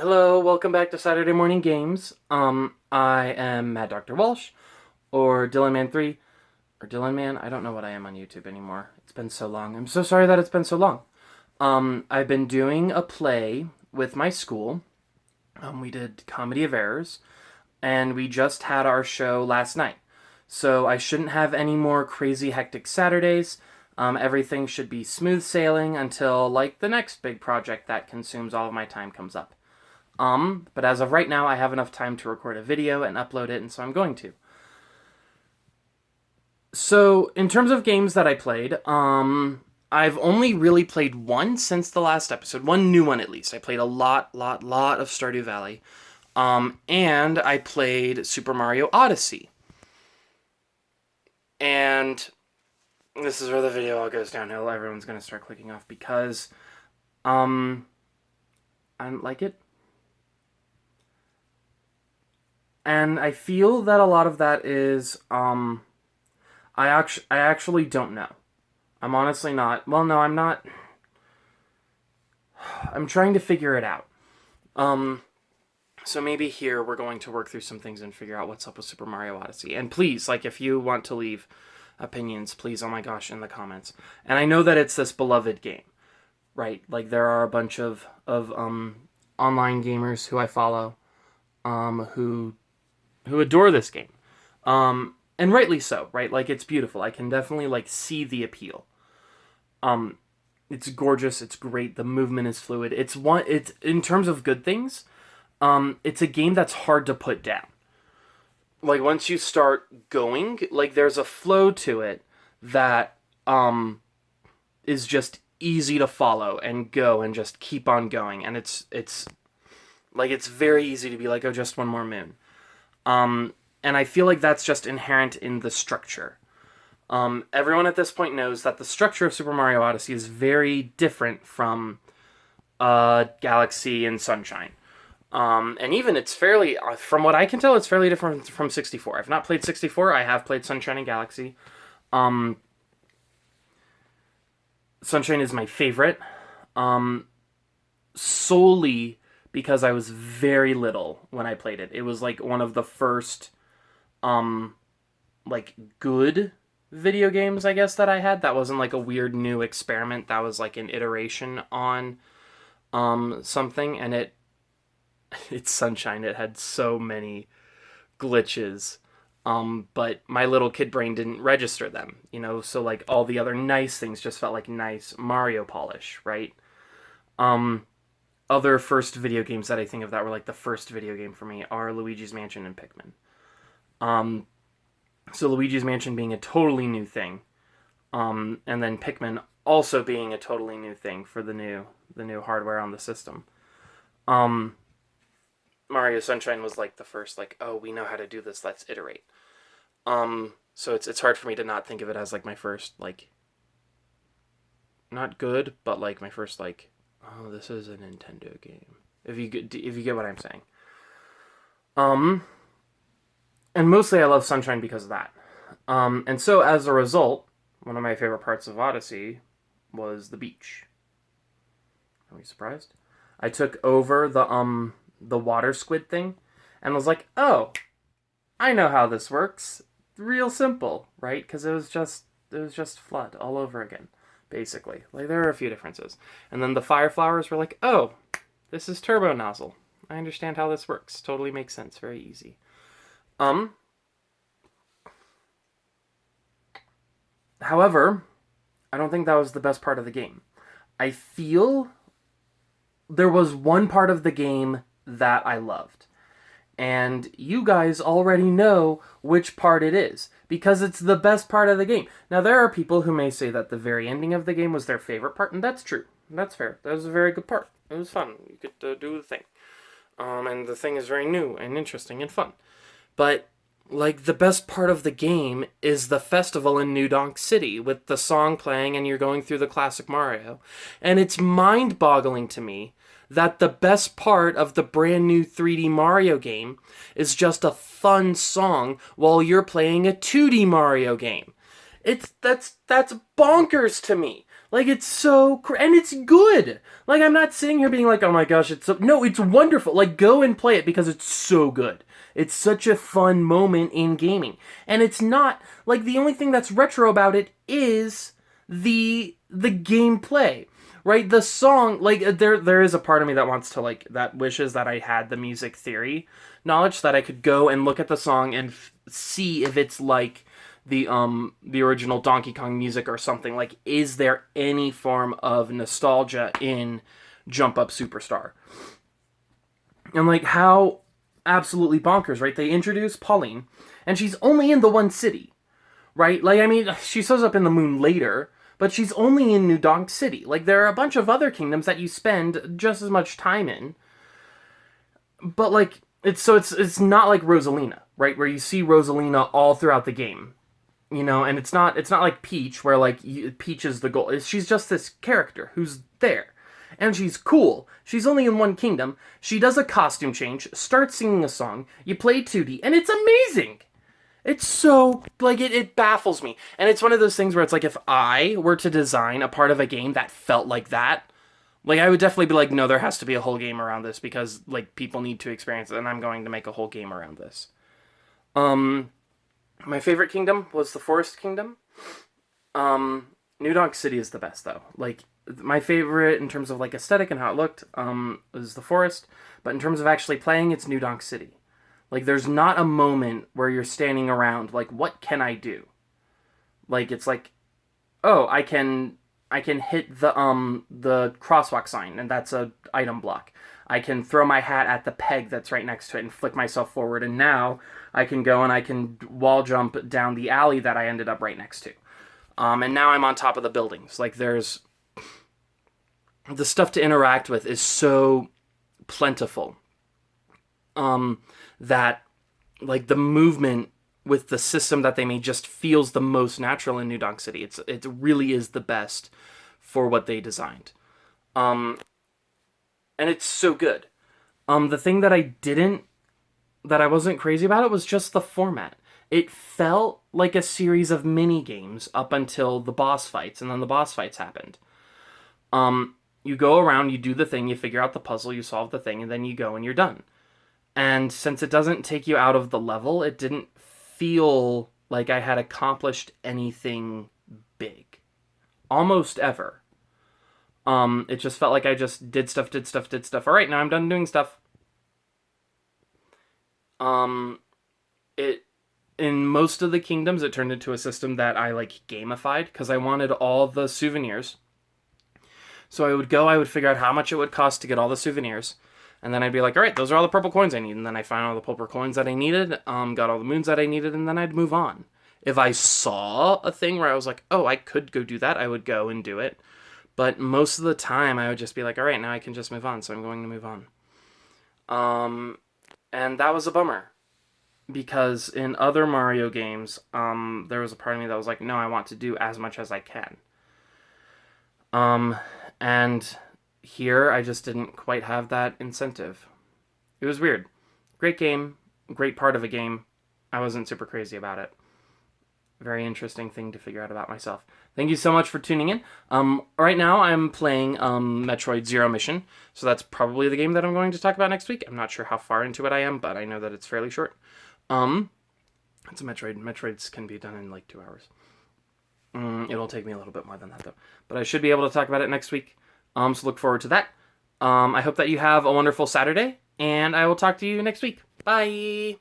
Hello, welcome back to Saturday Morning Games. I am Mad Dr. Walsh, or Dylan Man 3, or Dylan Man. I don't know what I am on YouTube anymore. It's been so long. I'm so sorry that it's been so long. I've been doing a play with my school. We did Comedy of Errors, and we just had our show last night. So I shouldn't have any more crazy hectic Saturdays. Everything should be smooth sailing until, like, the next big project that consumes all of my time comes up. But as of right now, I have enough time to record a video and upload it, and so I'm going to. So, in terms of games that I played, I've only really played one since the last episode. One new one, at least. I played a lot of Stardew Valley. And I played Super Mario Odyssey. And this is where the video all goes downhill. Everyone's going to start clicking off because, I don't like it. And I feel that a lot of that is, I actually don't know. I'm honestly not. Well, no, I'm not. I'm trying to figure it out. So maybe here we're going to work through some things and figure out what's up with Super Mario Odyssey. And please, like, if you want to leave opinions, please, oh my gosh, in the comments. And I know that it's this beloved game, right? Like, there are a bunch of online gamers who I follow, who adore this game. And rightly so, right? Like, it's beautiful. I can definitely, like, see the appeal. It's gorgeous. It's great. The movement is fluid. It's in terms of good things, it's a game that's hard to put down. Like, once you start going, like, there's a flow to it that, is just easy to follow and go and just keep on going. And it's very easy to be like, oh, just one more moon. And I feel like that's just inherent in the structure. Everyone at this point knows that the structure of Super Mario Odyssey is very different from Galaxy and Sunshine. And even it's fairly, from what I can tell, it's fairly different from 64. I've not played 64. I have played Sunshine and Galaxy. Sunshine is my favorite. Solely because I was very little when I played it. It was like one of the first, like, good video games, I guess, that I had. That wasn't like a weird new experiment. That was like an iteration on, something, and it's Sunshine. It had so many glitches. But my little kid brain didn't register them, so like all the other nice things just felt like nice Mario polish, right? Other first video games that I think of that were like the first video game for me are Luigi's Mansion and Pikmin. So Luigi's Mansion being a totally new thing, and then Pikmin also being a totally new thing for the new hardware on the system. Mario Sunshine was like the first, like, oh, we know how to do this, let's iterate. So it's hard for me to not think of it as like my first, like, not good, but like my first, like, oh, this is a Nintendo game. If you get what I'm saying. And mostly I love Sunshine because of that. And so as a result, one of my favorite parts of Odyssey was the beach. Are we surprised? I took over the water squid thing and was like, oh, I know how this works. Real simple, right? Because it was just flood all over again. Basically. Like, there are a few differences. And then the fire flowers were like, oh, this is turbo nozzle. I understand how this works. Totally makes sense. Very easy. However, I don't think that was the best part of the game. I feel there was one part of the game that I loved. And you guys already know which part it is, because it's the best part of the game. Now, there are people who may say that the very ending of the game was their favorite part, and that's true. That's fair. That was a very good part. It was fun. You could do the thing. And the thing is very new and interesting and fun. But, like, the best part of the game is the festival in New Donk City, with the song playing and you're going through the classic Mario. And it's mind-boggling to me that the best part of the brand new 3D Mario game is just a fun song while you're playing a 2D Mario game. That's bonkers to me. Like, it's so... and it's good! Like, I'm not sitting here being like, oh my gosh, it's so... No, it's wonderful. Like, go and play it because it's so good. It's such a fun moment in gaming. And it's not... like, the only thing that's retro about it is the gameplay. Right? The song... like, there is a part of me that wants to, like... that wishes that I had the music theory knowledge, that I could go and look at the song and see if it's like... the original Donkey Kong music or something. Like, is there any form of nostalgia in Jump Up Superstar? And, like, how absolutely bonkers, right? They introduce Pauline, and she's only in the one city, right? Like, I mean, she shows up in the moon later, but she's only in New Donk City. Like, there are a bunch of other kingdoms that you spend just as much time in, but, like, it's not like Rosalina, right? Where you see Rosalina all throughout the game. You know, and it's not like Peach, where, like, Peach is the goal. She's just this character who's there. And she's cool. She's only in one kingdom. She does a costume change, starts singing a song, you play 2D, and it's amazing! It's so... like, it baffles me. And it's one of those things where it's like, if I were to design a part of a game that felt like that, like, I would definitely be like, no, there has to be a whole game around this, because, like, people need to experience it, and I'm going to make a whole game around this. My favorite kingdom was the Forest Kingdom. New Donk City is the best, though. Like, my favorite in terms of, like, aesthetic and how it looked, was the Forest. But in terms of actually playing, it's New Donk City. Like, there's not a moment where you're standing around, like, what can I do? Like, it's like, oh, I can hit the crosswalk sign, and that's a item block. I can throw my hat at the peg that's right next to it and flick myself forward, and now I can go and I can wall jump down the alley that I ended up right next to. And now I'm on top of the buildings. Like, there's... the stuff to interact with is so plentiful. That, like, the movement with the system that they made just feels the most natural in New Donk City. It really is the best for what they designed. And it's so good. The thing that I wasn't crazy about it was just the format. It felt like a series of mini games up until the boss fights, and then the boss fights happened. You go around, you do the thing, you figure out the puzzle, you solve the thing, and then you go and you're done. And since it doesn't take you out of the level, it didn't feel like I had accomplished anything big. Almost ever. It just felt like I just did stuff. All right, now I'm done doing stuff. In most of the kingdoms, it turned into a system that I, like, gamified, because I wanted all the souvenirs. So I would figure out how much it would cost to get all the souvenirs, and then I'd be like, all right, those are all the purple coins I need, and then I found all the purple coins that I needed, got all the moons that I needed, and then I'd move on. If I saw a thing where I was like, oh, I could go do that, I would go and do it. But most of the time, I would just be like, all right, now I can just move on, so I'm going to move on. And that was a bummer. Because in other Mario games, there was a part of me that was like, no, I want to do as much as I can. And here, I just didn't quite have that incentive. It was weird. Great game, great part of a game. I wasn't super crazy about it. Very interesting thing to figure out about myself. Thank you so much for tuning in. Right now I'm playing Metroid Zero Mission, so that's probably the game that I'm going to talk about next week. I'm not sure how far into it I am, but I know that it's fairly short. It's a Metroid. Metroids can be done in like 2 hours. It'll take me a little bit more than that, though. But I should be able to talk about it next week. So look forward to that. I hope that you have a wonderful Saturday, and I will talk to you next week. Bye!